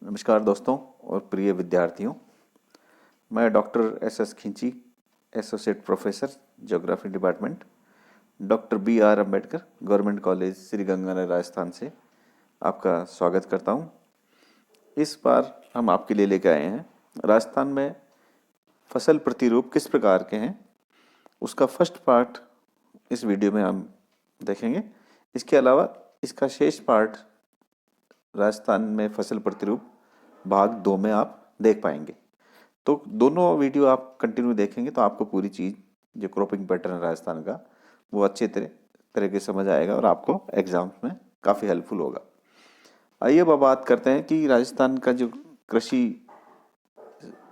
नमस्कार दोस्तों और प्रिय विद्यार्थियों। मैं डॉक्टर एस खिंची, associate professor geography department, doctor BR Ambedkar government college Shri Ganganagar Rajasthan से आपका स्वागत करता हूं। इस बार हम आपके लिए लेकर आए हैं राजस्थान में फसल प्रतिरूप किस प्रकार के हैं, उसका फर्स्ट पार्ट इस वीडियो में हम देखेंगे। इसके अलावा इसका शेष पार्ट राजस्थान में फसल प्रतिरूप भाग 2 में आप देख पाएंगे। तो दोनों वीडियो आप कंटिन्यू देखेंगे तो आपको पूरी चीज़ जो क्रॉपिंग पैटर्न है राजस्थान का वो अच्छे तरह के समझ आएगा और आपको एग्जाम्स में काफ़ी हेल्पफुल होगा। आइए अब बात करते हैं कि राजस्थान का जो कृषि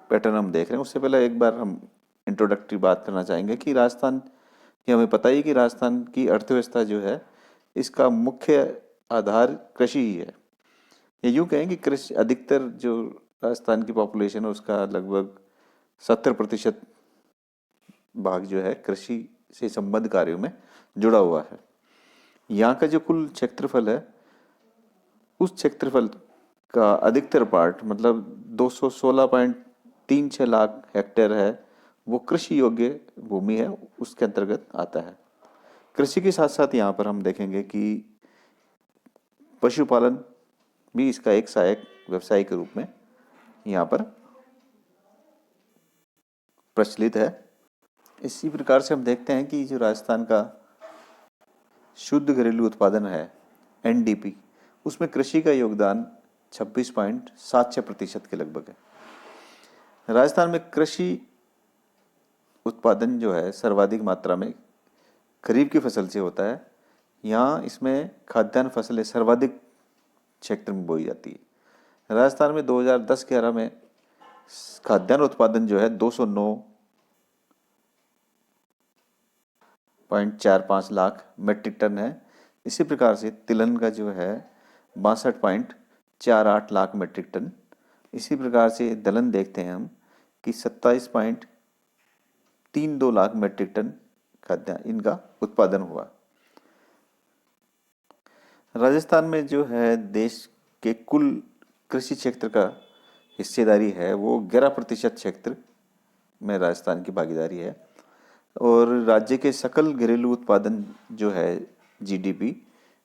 पैटर्न हम देख रहे हैं उससे पहले एक बार हम इंट्रोडक्टरी बात करना चाहेंगे कि राजस्थान ये हमें पता ही है कि राजस्थान की अर्थव्यवस्था जो है इसका मुख्य आधार कृषि ही है। ये यूँ कहें कि कृषि अधिकतर जो राजस्थान की पॉपुलेशन है उसका लगभग 70% भाग जो है कृषि से संबद्ध कार्यों में जुड़ा हुआ है। यहाँ का जो कुल क्षेत्रफल है उस क्षेत्रफल का अधिकतर पार्ट मतलब 216.36 लाख हेक्टेयर है वो कृषि योग्य भूमि है, उसके अंतर्गत आता है। कृषि के साथ साथ यहाँ पर हम देखेंगे कि पशुपालन भी इसका एक सहायक व्यवसाय के रूप में यहाँ पर प्रचलित है। इसी प्रकार से हम देखते हैं कि जो राजस्थान का शुद्ध घरेलू उत्पादन है NDP, उसमें कृषि का योगदान 26.76% के लगभग है। राजस्थान में कृषि उत्पादन जो है सर्वाधिक मात्रा में खरीफ की फसल से होता है। यहाँ इसमें खाद्यान्न फसलें सर्वाधिक क्षेत्र में बोई जाती है। राजस्थान में 2010-11 में खाद्यान्न उत्पादन जो है 209.45 लाख मेट्रिक टन है। इसी प्रकार से तिलहन का जो है 62.48 लाख मेट्रिक टन। इसी प्रकार से दलहन देखते हैं हम कि 27.32 लाख मेट्रिक टन खाद्यान्न इनका उत्पादन हुआ। राजस्थान में जो है देश के कुल कृषि क्षेत्र का हिस्सेदारी है वो 11% क्षेत्र में राजस्थान की भागीदारी है और राज्य के सकल घरेलू उत्पादन जो है GDP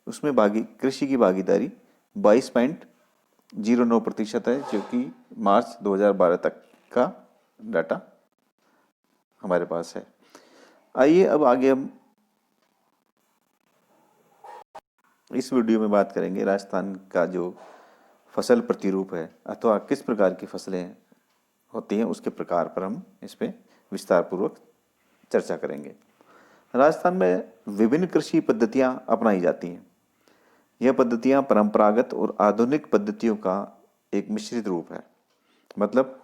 उसमें कृषि की भागीदारी 22.09% है, जो कि मार्च 2012 तक का डाटा हमारे पास है। आइए अब आगे हम इस वीडियो में बात करेंगे राजस्थान का जो फसल प्रतिरूप है अथवा किस प्रकार की फसलें होती हैं उसके प्रकार पर हम इस पे विस्तार पूर्वक चर्चा करेंगे। राजस्थान में विभिन्न कृषि पद्धतियां अपनाई जाती हैं। यह पद्धतियां परंपरागत और आधुनिक पद्धतियों का एक मिश्रित रूप है। मतलब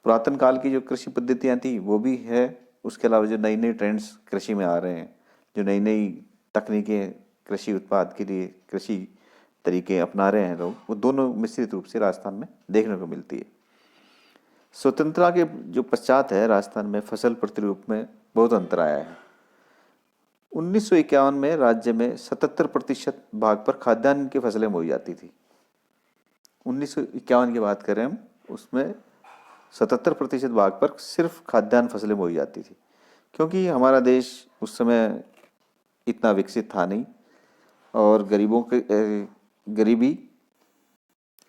पुरातन काल की जो कृषि पद्धतियां थी वो भी है, उसके अलावा जो नई नई ट्रेंड्स कृषि में आ रहे हैं, जो नई नई तकनीकें कृषि उत्पाद के लिए कृषि तरीके अपना रहे हैं लोग, वो दोनों मिश्रित रूप से राजस्थान में देखने को मिलती है। स्वतंत्रता के जो पश्चात है राजस्थान में फसल प्रतिरूप में बहुत अंतर आया है। 1951 में राज्य में 77% भाग पर खाद्यान्न की फसलें बोई जाती थी। 1951 की बात करें हम, उसमें 77% भाग पर सिर्फ खाद्यान्न फसलें बोई जाती थी, क्योंकि हमारा देश उस समय इतना विकसित था नहीं और गरीबी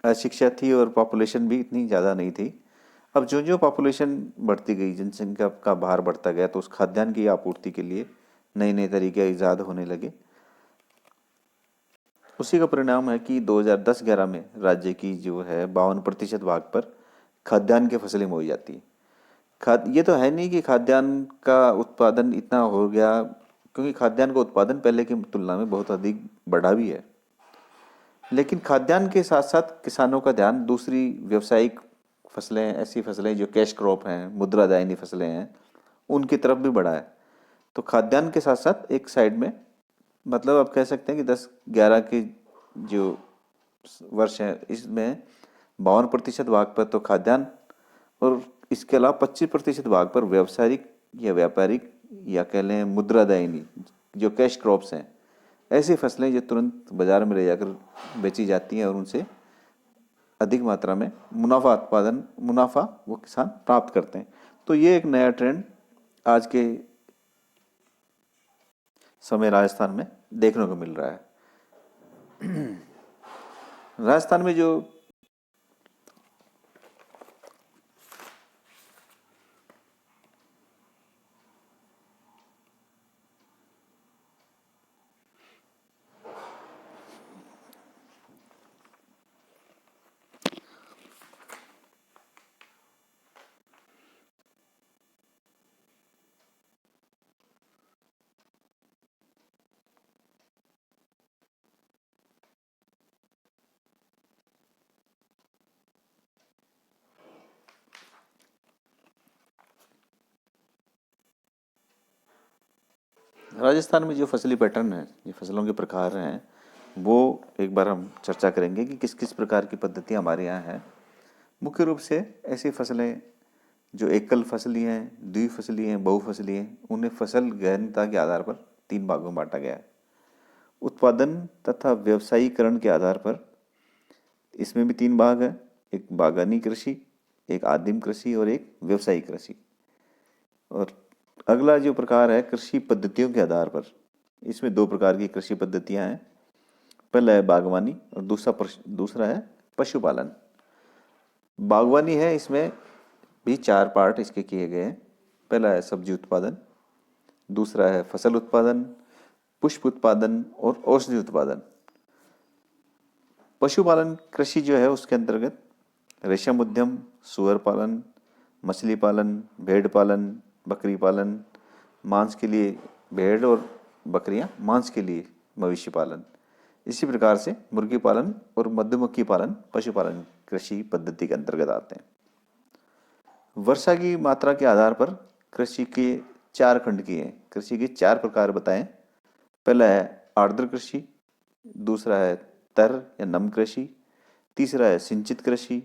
अशिक्षा थी और पॉपुलेशन भी इतनी ज़्यादा नहीं थी। अब जो जो पॉपुलेशन बढ़ती गई, जनसंख्या का भार बढ़ता गया, तो उस खाद्यान्न की आपूर्ति के लिए नए नए तरीके ईजाद होने लगे। उसी का परिणाम है कि 2010-11 में राज्य की जो है 52% भाग पर खाद्यान्न की फसलें बोई जाती है। ये तो है नहीं कि खाद्यान्न का उत्पादन इतना हो गया, क्योंकि खाद्यान्न का उत्पादन पहले की तुलना में बहुत अधिक बढ़ा भी है, लेकिन खाद्यान्न के साथ साथ किसानों का ध्यान दूसरी व्यावसायिक फसलें, ऐसी फसलें जो कैश क्रॉप हैं, मुद्रादायनी फसलें हैं, उनकी तरफ भी बढ़ा है। तो खाद्यान्न के साथ साथ एक साइड में, मतलब आप कह सकते हैं कि 10-11 के जो वर्ष है इसमें 52% भाग पर तो खाद्यान्न और इसके अलावा 25% भाग पर व्यावसायिक या व्यापारिक या कह लें मुद्रादायनी जो कैश क्रॉप्स हैं, ऐसी फसलें जो तुरंत बाजार में ले जाकर बेची जाती हैं और उनसे अधिक मात्रा में मुनाफा वो किसान प्राप्त करते हैं। तो ये एक नया ट्रेंड आज के समय राजस्थान में देखने को मिल रहा है। राजस्थान में जो राजस्थान में जो फसली पैटर्न है, ये फसलों के प्रकार हैं, वो एक बार हम चर्चा करेंगे कि किस किस प्रकार की पद्धतियाँ हमारे यहाँ हैं। मुख्य रूप से ऐसी फसलें जो एकल फसली हैं, द्विफसली हैं, बहुफसली हैं, उन्हें फसल गहनता के आधार पर 3 भागों में बांटा गया है। उत्पादन तथा व्यवसायीकरण के आधार पर इसमें भी 3 भाग हैं, एक बागानी कृषि, एक आदिम कृषि और एक व्यवसायिक कृषि। और अगला जो प्रकार है कृषि पद्धतियों के आधार पर, इसमें 2 प्रकार की कृषि पद्धतियां हैं। पहला है बागवानी और दूसरा है पशुपालन। बागवानी है, इसमें भी 4 पार्ट इसके किए गए हैं। पहला है सब्जी उत्पादन, दूसरा है फसल उत्पादन, पुष्प उत्पादन और औषधि उत्पादन। पशुपालन कृषि जो है उसके अंतर्गत रेशम उद्यम, सुअर पालन, मछली पालन, भेड़ पालन, बकरी पालन, मांस के लिए भेड़ और बकरियां, मांस के लिए मवेशी पालन। इसी प्रकार से मुर्गी पालन और मधुमक्खी पालन पशुपालन कृषि पद्धति के अंतर्गत आते हैं। वर्षा की मात्रा के आधार पर कृषि के 4 खंड किए हैं। कृषि के 4 प्रकार बताएं। पहला है आर्द्र कृषि, दूसरा है तर या नम कृषि, तीसरा है सिंचित कृषि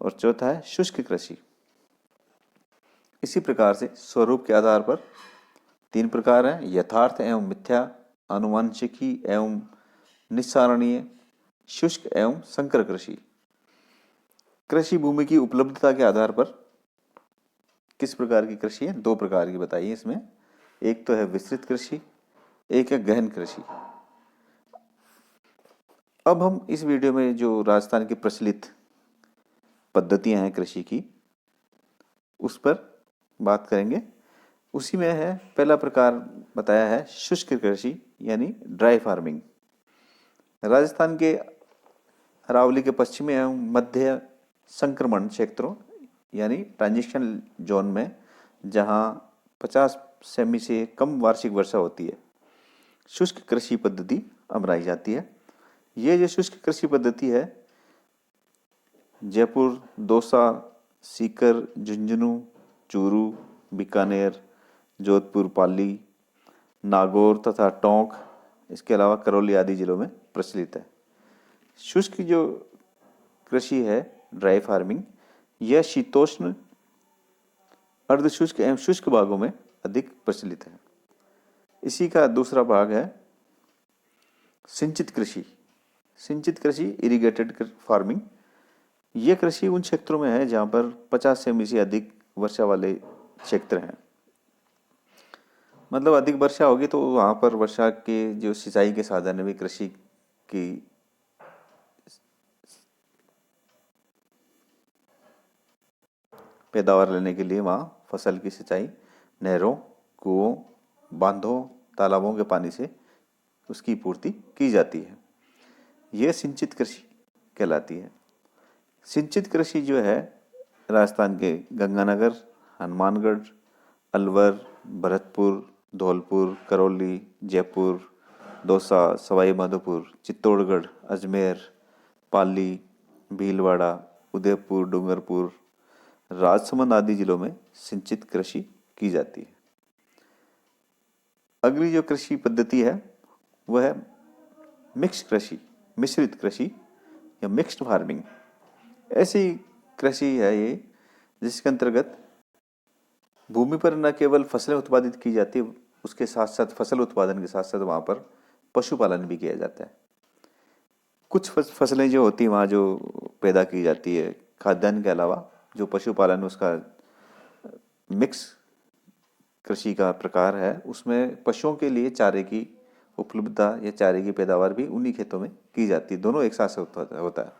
और चौथा है शुष्क कृषि। इसी प्रकार से स्वरूप के आधार पर 3 प्रकार हैं, यथार्थ एवं मिथ्या, आनुवंशिकी एवं निस्सारणीय, शुष्क एवं संकर कृषि। कृषि भूमि की उपलब्धता के आधार पर किस प्रकार की कृषि है? 2 प्रकार की बताइए इसमें। एक तो है विस्तृत कृषि, एक है गहन कृषि। अब हम इस वीडियो में जो राजस्थान की प्रचलित पद्धतियां हैं कृषि की, उस पर बात करेंगे। उसी में है पहला प्रकार बताया है शुष्क कृषि यानी ड्राई फार्मिंग। राजस्थान के अरावली के पश्चिमी एवं मध्य संक्रमण क्षेत्रों यानी ट्रांजिशन जोन में, जहां 50 सेमी से कम वार्षिक वर्षा होती है, शुष्क कृषि पद्धति अपनाई जाती है। ये जो शुष्क कृषि पद्धति है, जयपुर, दौसा, सीकर, झुंझुनू, चूरू, बीकानेर, जोधपुर, पाली, नागौर तथा टोंक, इसके अलावा करौली आदि जिलों में प्रचलित है। शुष्क जो कृषि है ड्राई फार्मिंग, यह शीतोष्ण, अर्धशुष्क एवं शुष्क भागों में अधिक प्रचलित है। इसी का दूसरा भाग है सिंचित कृषि। सिंचित कृषि इरिगेटेड फार्मिंग। यह कृषि उन क्षेत्रों में है जहां पर 50 सेमी से अधिक वर्षा वाले क्षेत्र हैं। मतलब अधिक वर्षा होगी तो वहां पर वर्षा के जो सिंचाई के साधन है, कृषि की पैदावार लेने के लिए वहाँ फसल की सिंचाई नहरों, कुओं, बांधों, तालाबों के पानी से उसकी पूर्ति की जाती है। यह सिंचित कृषि कहलाती है। सिंचित कृषि जो है राजस्थान के गंगानगर, हनुमानगढ़, अलवर, भरतपुर, धौलपुर, करौली, जयपुर, दौसा, सवाई माधोपुर, चित्तौड़गढ़, अजमेर, पाली, भीलवाड़ा, उदयपुर, डूंगरपुर, राजसमंद आदि जिलों में सिंचित कृषि की जाती है। अगली जो कृषि पद्धति है वह है मिक्स कृषि, मिश्रित कृषि या मिक्स्ड फार्मिंग। ऐसी कृषि है ये जिसके अंतर्गत भूमि पर न केवल फसलें उत्पादित की जाती है, उसके साथ साथ फसल उत्पादन के साथ साथ वहां पर पशुपालन भी किया जाता है। कुछ फसलें जो होती हैं वहाँ जो पैदा की जाती है खाद्यान्न के अलावा, जो पशुपालन उसका मिक्स कृषि का प्रकार है, उसमें पशुओं के लिए चारे की उपलब्धता या चारे की पैदावार भी उन्हीं खेतों में की जाती है। दोनों एक साथ से होता है।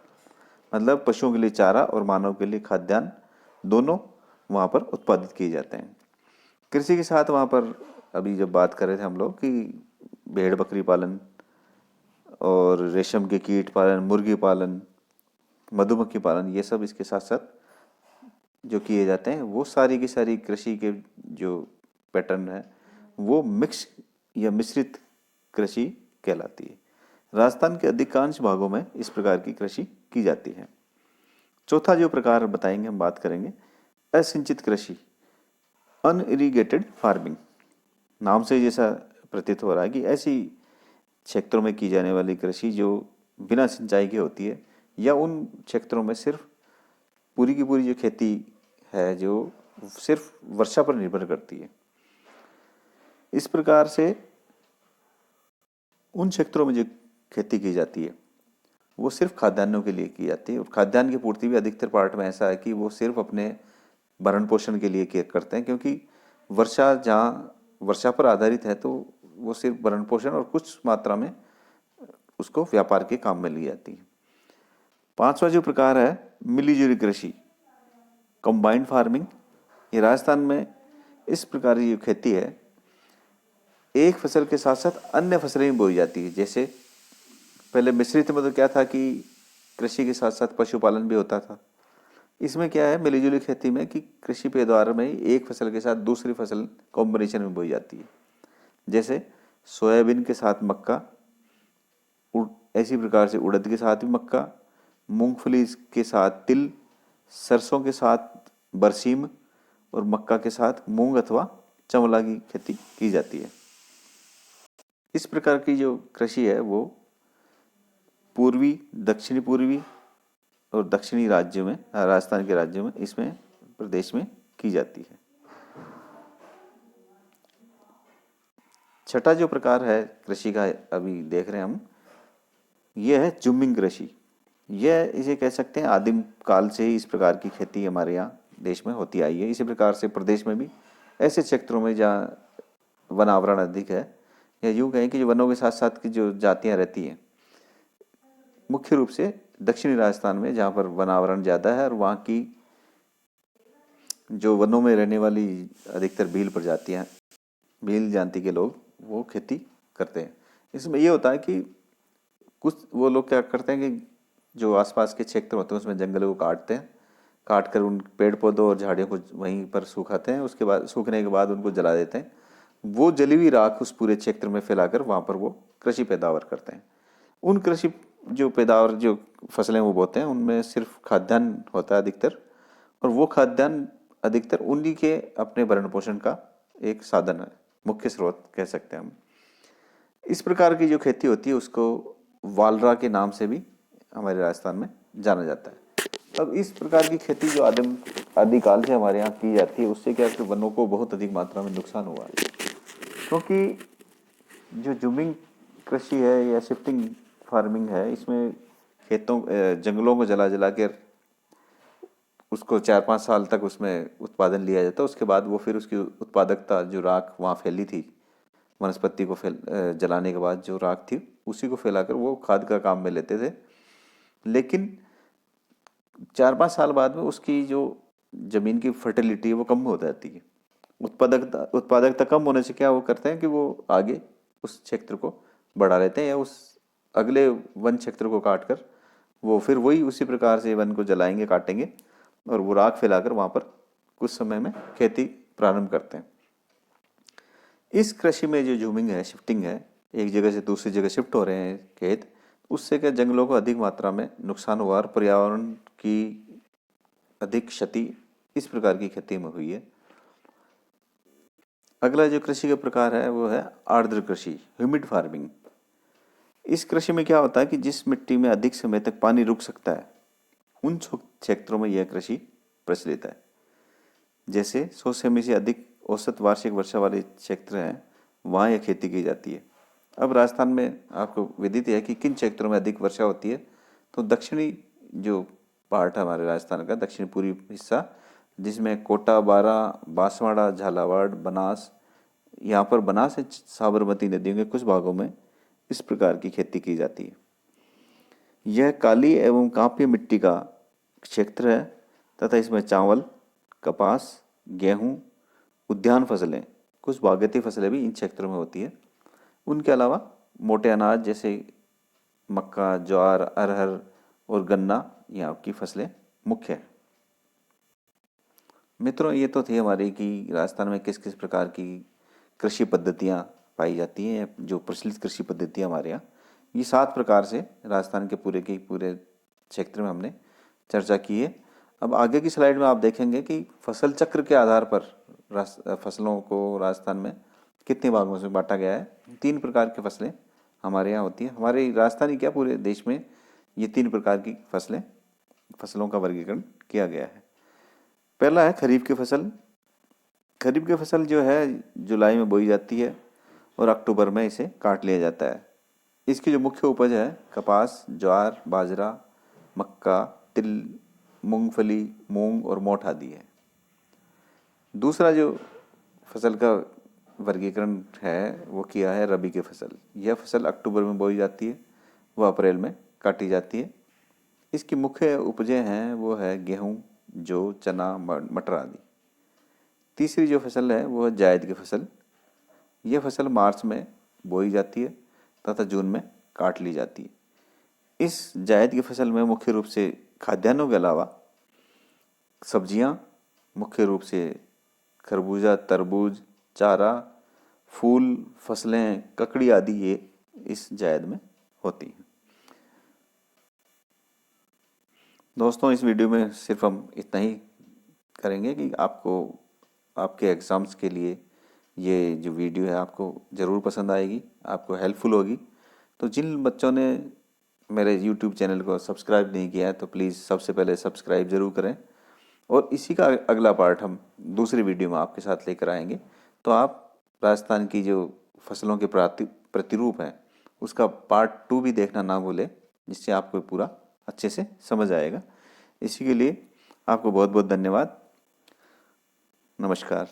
मतलब पशुओं के लिए चारा और मानव के लिए खाद्यान्न दोनों वहाँ पर उत्पादित किए जाते हैं। कृषि के साथ वहाँ पर अभी जब बात कर रहे थे हम लोग कि भेड़ बकरी पालन और रेशम के कीट पालन, मुर्गी पालन, मधुमक्खी पालन, ये सब इसके साथ साथ जो किए जाते हैं, वो सारी की सारी कृषि के जो पैटर्न है वो मिक्स या मिश्रित कृषि कहलाती है। राजस्थान के अधिकांश भागों में इस प्रकार की कृषि की जाती है। चौथा जो प्रकार बताएंगे, हम बात करेंगे असिंचित कृषि, अनइरिगेटेड फार्मिंग। नाम से जैसा प्रतीत हो रहा है कि ऐसी क्षेत्रों में की जाने वाली कृषि जो बिना सिंचाई की होती है, या उन क्षेत्रों में सिर्फ पूरी की पूरी जो खेती है जो सिर्फ वर्षा पर निर्भर करती है। इस प्रकार से उन क्षेत्रों में जो खेती की जाती है वो सिर्फ खाद्यान्नों के लिए की जाती है, और खाद्यान्न की पूर्ति भी अधिकतर पार्ट में ऐसा है कि वो सिर्फ अपने भरण पोषण के लिए करते हैं, क्योंकि वर्षा जहाँ वर्षा पर आधारित है तो वो सिर्फ भरण पोषण और कुछ मात्रा में उसको व्यापार के काम में ली जाती है। पांचवा जो प्रकार है मिलीजुली कृषि, कंबाइंड फार्मिंग। ये राजस्थान में इस प्रकार की जो खेती है, एक फसल के साथ साथ अन्य फसलें भी बोई जाती है। जैसे पहले मिश्रित में तो क्या था कि कृषि के साथ साथ पशुपालन भी होता था। इसमें क्या है मिलीजुली खेती में कि कृषि पैदावार में ही एक फसल के साथ दूसरी फसल कॉम्बिनेशन में बोई जाती है। जैसे सोयाबीन के साथ मक्का, ऐसी प्रकार से उड़द के साथ भी मक्का, मूंगफली के साथ तिल, सरसों के साथ बरसीम और मक्का के साथ मूंग अथवा चंवला की खेती की जाती है। इस प्रकार की जो कृषि है वो पूर्वी, दक्षिणी पूर्वी और दक्षिणी राज्यों में, राजस्थान के राज्यों में, इसमें प्रदेश में की जाती है। छठा जो प्रकार है कृषि का अभी देख रहे हैं हम, यह है जुमिंग कृषि। यह इसे कह सकते हैं आदिम काल से ही इस प्रकार की खेती हमारे यहाँ देश में होती आई है। इसी प्रकार से प्रदेश में भी ऐसे क्षेत्रों में जहाँ वन आवरण अधिक है, या यूँ कहें कि जो वनों के साथ साथ की जो जातियाँ रहती हैं, मुख्य रूप से दक्षिणी राजस्थान में जहाँ पर वन आवरण ज़्यादा है और वहाँ की जो वनों में रहने वाली अधिकतर भील प्रजातियाँ, भील जाति के लोग वो खेती करते हैं। इसमें ये होता है कि कुछ वो लोग क्या करते हैं कि जो आसपास के क्षेत्र होते हैं उसमें जंगलों को काटते हैं, काट कर उन पेड़ पौधों और झाड़ियों को वहीं पर सुखाते हैं, उसके बाद सूखने के बाद उनको जला देते हैं। वो जली हुई राख उस पूरे क्षेत्र में फैलाकर वहाँ पर वो कृषि पैदावार करते हैं। उन कृषि जो पैदावार जो फसलें वो बोते हैं उनमें सिर्फ खाद्यान्न होता है अधिकतर, और वो खाद्यान्न अधिकतर उन्हीं के अपने भरण पोषण का एक साधन है, मुख्य स्रोत कह सकते हैं हम। इस प्रकार की जो खेती होती है उसको वालरा के नाम से भी हमारे राजस्थान में जाना जाता है। अब इस प्रकार की खेती जो आदिकाल से हमारे यहाँ की जाती है, उससे क्या है वनों को बहुत अधिक मात्रा में नुकसान हुआ है, क्योंकि जो जूमिंग कृषि है या शिफ्टिंग फार्मिंग है, इसमें खेतों जंगलों को जला जला कर उसको 4-5 साल तक उसमें उत्पादन लिया जाता है। उसके बाद वो फिर उसकी उत्पादकता जो राख वहाँ फैली थी, वनस्पति को जलाने के बाद जो राख थी उसी को फैलाकर वो खाद का काम में लेते थे। लेकिन 4-5 साल बाद में उसकी जो जमीन की फर्टिलिटी है वो कम हो जाती है। उत्पादकता कम होने से क्या वो करते हैं कि वो आगे उस क्षेत्र को बढ़ा लेते हैं, या उस अगले वन क्षेत्र को काट कर वो फिर वही उसी प्रकार से वन को जलाएंगे, काटेंगे और वो राख फैलाकर वहाँ पर कुछ समय में खेती प्रारंभ करते हैं। इस कृषि में जो जूमिंग है, शिफ्टिंग है, एक जगह से दूसरी जगह शिफ्ट हो रहे हैं खेत, उससे क्या जंगलों को अधिक मात्रा में नुकसान हुआ और पर्यावरण की अधिक क्षति इस प्रकार की खेती में हुई है। अगला जो कृषि का प्रकार है वो है आर्द्र कृषि, ह्यूमिड फार्मिंग। इस कृषि में क्या होता है कि जिस मिट्टी में अधिक समय तक पानी रुक सकता है उन क्षेत्रों में यह कृषि प्रचलित है। जैसे 100 सेमी से अधिक औसत वार्षिक वर्षा वाले क्षेत्र हैं, वहाँ यह खेती की जाती है। अब राजस्थान में आपको विदित है कि किन क्षेत्रों में अधिक वर्षा होती है। तो दक्षिणी जो पार्ट है हमारे राजस्थान का, दक्षिणी पूर्वी हिस्सा, जिसमें कोटा, बारां, बांसवाड़ा, झालावाड़, बनास, यहाँ पर बनास से साबरमती नदियों के कुछ भागों में इस प्रकार की खेती की जाती है। यह काली एवं कांपी मिट्टी का क्षेत्र है तथा इसमें चावल, कपास, गेहूं, उद्यान फसलें, कुछ बागायती फसलें भी इन क्षेत्रों में होती है। उनके अलावा मोटे अनाज जैसे मक्का, ज्वार, अरहर और गन्ना यहाँ की फसलें मुख्य हैं। मित्रों, ये तो थी हमारी कि राजस्थान में किस किस प्रकार की कृषि पद्धतियाँ पाई जाती हैं, जो प्रचलित कृषि पद्धतियाँ हमारे यहाँ। ये 7 प्रकार से राजस्थान के पूरे क्षेत्र में हमने चर्चा की है। अब आगे की स्लाइड में आप देखेंगे कि फसल चक्र के आधार पर फसलों को राजस्थान में कितने भागों में बांटा गया है। 3 प्रकार की फसलें हमारे यहाँ होती हैं। हमारे राजस्थान ही क्या, पूरे देश में ये 3 प्रकार की फसलों का वर्गीकरण किया गया है। पहला है खरीफ की फसल। खरीफ की फसल जो है जुलाई में बोई जाती है और अक्टूबर में इसे काट लिया जाता है। इसकी जो मुख्य उपज है कपास, ज्वार, बाजरा, मक्का, तिल, मूंगफली, मूंग और मोठ आदि है। दूसरा जो फसल का वर्गीकरण है वो किया है रबी की फसल। यह फसल अक्टूबर में बोई जाती है, वह अप्रैल में काटी जाती है। इसकी मुख्य उपजें हैं वो है गेहूँ, जौ, चना, मटर आदि। तीसरी जो फसल है वो है जायद की फसल। यह फसल मार्च में बोई जाती है तथा जून में काट ली जाती है। इस जायद की फसल में मुख्य रूप से खाद्यान्नों के अलावा सब्जियां, मुख्य रूप से खरबूजा, तरबूज, चारा, फूल, फसलें, ककड़ी आदि ये इस जायद में होती हैं। दोस्तों, इस वीडियो में सिर्फ हम इतना ही करेंगे कि आपको आपके एग्ज़ाम्स के लिए ये जो वीडियो है आपको ज़रूर पसंद आएगी, आपको हेल्पफुल होगी। तो जिन बच्चों ने मेरे यूट्यूब चैनल को सब्सक्राइब नहीं किया है तो प्लीज़ सबसे पहले सब्सक्राइब ज़रूर करें। और इसी का अगला पार्ट हम दूसरी वीडियो में आपके साथ लेकर आएंगे। तो आप राजस्थान की जो फसलों के प्रतिरूप हैं उसका पार्ट 2 भी देखना ना भूलें, जिससे आपको पूरा अच्छे से समझ आएगा। इसी के लिए आपको बहुत बहुत धन्यवाद। नमस्कार।